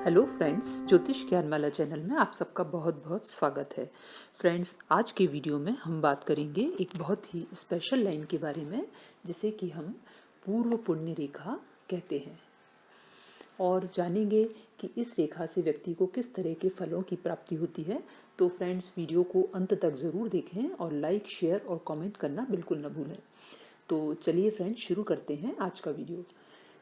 Hello friends, ज्योतिष ज्ञानमाला channel में आप सबका बहुत बहुत स्वागत है। फ्रेंड्स, आज के वीडियो में हम बात करेंगे एक बहुत ही स्पेशल लाइन के बारे में जिसे कि हम पूर्व पुण्य रेखा कहते हैं, और जानेंगे कि इस रेखा से व्यक्ति को किस तरह के फलों की प्राप्ति होती है। तो फ्रेंड्स, वीडियो को अंत तक ज़रूर देखें और लाइक, शेयर और कमेंट करना बिल्कुल न भूलें। तो चलिए फ्रेंड्स, शुरू करते हैं आज का वीडियो।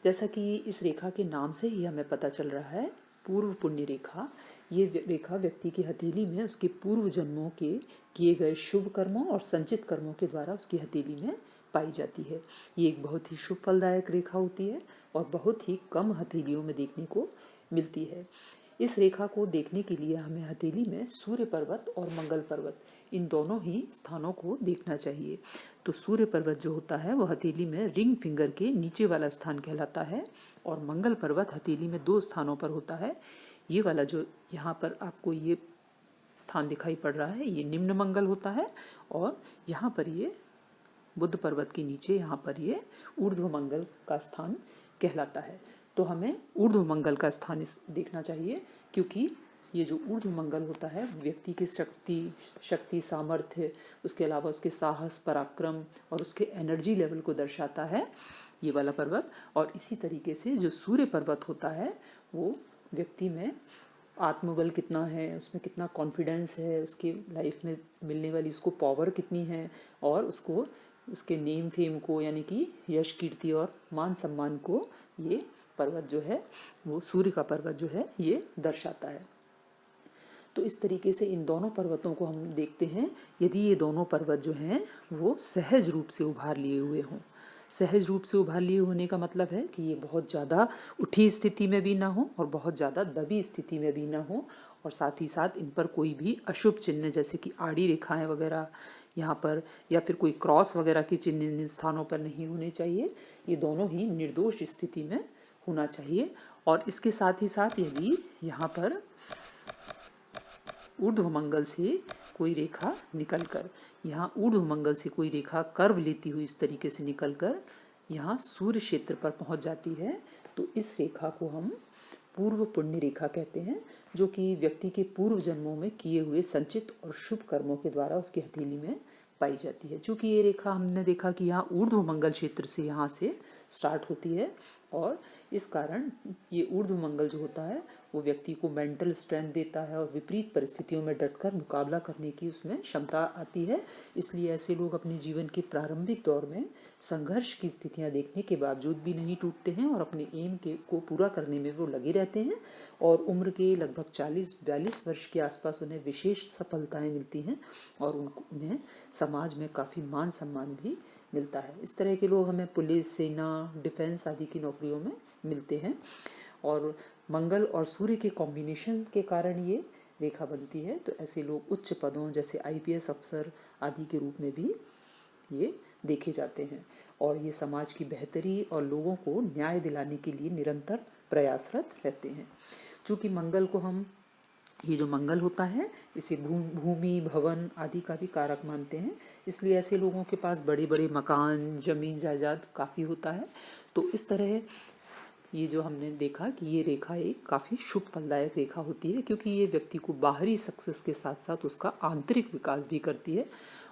जैसा कि इस रेखा के नाम से ही हमें पता चल रहा है, पूर्व पुण्य रेखा, ये रेखा व्यक्ति की हथेली में उसके पूर्व जन्मों के किए गए शुभ कर्मों और संचित कर्मों के द्वारा उसकी हथेली में पाई जाती है। ये एक बहुत ही शुभ फलदायक रेखा होती है और बहुत ही कम हथेलियों में देखने को मिलती है। इस रेखा को देखने के लिए हमें हथेली में सूर्य पर्वत और मंगल पर्वत, इन दोनों ही स्थानों को देखना चाहिए। तो सूर्य पर्वत जो होता है वो हथेली में रिंग फिंगर के नीचे वाला स्थान कहलाता है, और मंगल पर्वत हथेली में 2 स्थानों पर होता है। ये वाला जो यहाँ पर आपको ये स्थान दिखाई पड़ रहा है, ये निम्न मंगल होता है, और यहाँ पर ये बुध पर्वत के नीचे यहाँ पर ये ऊर्ध्व मंगल का स्थान कहलाता है। तो हमें ऊर्ध्व मंगल का स्थान देखना चाहिए, क्योंकि ये जो ऊर्ध्व मंगल होता है व्यक्ति की शक्ति, सामर्थ्य, उसके अलावा उसके साहस, पराक्रम और उसके एनर्जी लेवल को दर्शाता है, ये वाला पर्वत। और इसी तरीके से जो सूर्य पर्वत होता है वो व्यक्ति में आत्मबल कितना है, उसमें कितना कॉन्फिडेंस है, उसकी लाइफ में मिलने वाली उसको पावर कितनी है, और उसको उसके नेम फेम को, यानी कि यश, कीर्ति और मान सम्मान को ये पर्वत जो है, वो सूर्य का पर्वत जो है, ये दर्शाता है। तो इस तरीके से इन दोनों पर्वतों को हम देखते हैं। यदि ये दोनों पर्वत जो हैं वो सहज रूप से उभार लिए हुए हों, सहज रूप से उभार लिए होने का मतलब है कि ये बहुत ज़्यादा उठी स्थिति में भी ना हो और बहुत ज़्यादा दबी स्थिति में भी ना हो, और साथ ही साथ इन पर कोई भी अशुभ चिन्ह जैसे कि आड़ी रेखाएं वगैरह यहाँ पर, या फिर कोई क्रॉस वगैरह के चिन्ह इन स्थानों पर नहीं होने चाहिए। ये दोनों ही निर्दोष स्थिति में होना चाहिए। और इसके साथ ही साथ यदि यहाँ पर ऊर्ध्व मंगल से कोई रेखा निकलकर, यहाँ ऊर्ध्व मंगल से कोई रेखा कर्व लेती हुई इस तरीके से निकलकर यहाँ सूर्य क्षेत्र पर पहुँच जाती है, तो इस रेखा को हम पूर्व पुण्य रेखा कहते हैं, जो कि व्यक्ति के पूर्व जन्मों में किए हुए संचित और शुभ कर्मों के द्वारा उसकी हथेली में पाई जाती है। चूँकि ये रेखा हमने देखा कि यहाँ ऊर्ध्व मंगल क्षेत्र से यहाँ से स्टार्ट होती है, और इस कारण ये ऊर्ध्व मंगल जो होता है वो व्यक्ति को मेंटल स्ट्रेंथ देता है और विपरीत परिस्थितियों में डटकर मुकाबला करने की उसमें क्षमता आती है। इसलिए ऐसे लोग अपने जीवन के प्रारंभिक दौर में संघर्ष की स्थितियां देखने के बावजूद भी नहीं टूटते हैं और अपने एम को पूरा करने में वो लगे रहते हैं, और उम्र के लगभग 40-42 वर्ष के आसपास उन्हें विशेष सफलताएं मिलती हैं और उन्हें समाज में काफ़ी मान सम्मान भी मिलता है। इस तरह के लोग हमें पुलिस, सेना, डिफेंस आदि की नौकरियों में मिलते हैं, और मंगल और सूर्य के कॉम्बिनेशन के कारण ये रेखा बनती है। तो ऐसे लोग उच्च पदों जैसे आईपीएस अफसर आदि के रूप में भी ये देखे जाते हैं, और ये समाज की बेहतरी और लोगों को न्याय दिलाने के लिए निरंतर प्रयासरत रहते हैं। चूँकि मंगल को हम, ये जो मंगल होता है, इसे भूमि, भवन आदि का भी कारक मानते हैं, इसलिए ऐसे लोगों के पास बड़े बड़े मकान, जमीन जायदाद काफ़ी होता है। तो इस तरह ये जो हमने देखा कि ये रेखा एक काफ़ी शुभ फलदायक रेखा होती है, क्योंकि ये व्यक्ति को बाहरी सक्सेस के साथ साथ उसका आंतरिक विकास भी करती है।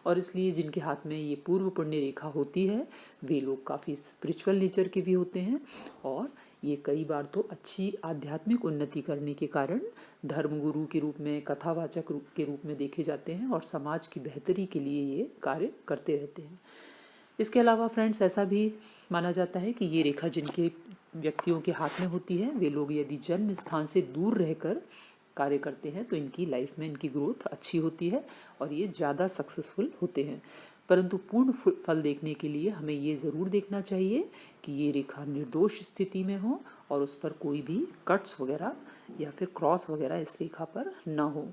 और इसलिए जिनके हाथ में ये पूर्व पुण्य रेखा होती है वे लोग काफ़ी स्पिरिचुअल नेचर के भी होते हैं, और ये कई बार तो अच्छी आध्यात्मिक उन्नति करने के कारण धर्मगुरु के रूप में, कथावाचक के रूप में देखे जाते हैं, और समाज की बेहतरी के लिए ये कार्य करते रहते हैं। इसके अलावा फ्रेंड्स, ऐसा भी माना जाता है कि ये रेखा जिनके व्यक्तियों के हाथ में होती है वे लोग यदि जन्म स्थान से दूर रहकर कार्य करते हैं तो इनकी लाइफ में इनकी ग्रोथ अच्छी होती है और ये ज़्यादा सक्सेसफुल होते हैं। परंतु पूर्ण फल देखने के लिए हमें ये ज़रूर देखना चाहिए कि ये रेखा निर्दोष स्थिति में हो और उस पर कोई भी कट्स वगैरह या फिर क्रॉस वगैरह इस रेखा पर ना हो।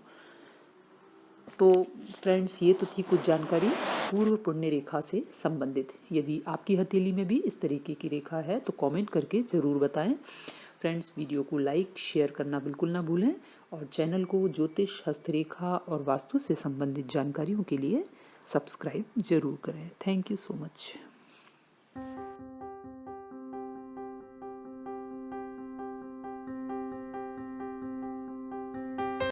तो फ्रेंड्स, ये तो थी कुछ जानकारी पूर्व पुण्य रेखा से संबंधित। यदि आपकी हथेली में भी इस तरीके की रेखा है तो कमेंट करके ज़रूर बताएं। फ्रेंड्स, वीडियो को लाइक, शेयर करना बिल्कुल ना भूलें, और चैनल को ज्योतिष, हस्तरेखा और वास्तु से संबंधित जानकारियों के लिए सब्सक्राइब ज़रूर करें। Thank you so much.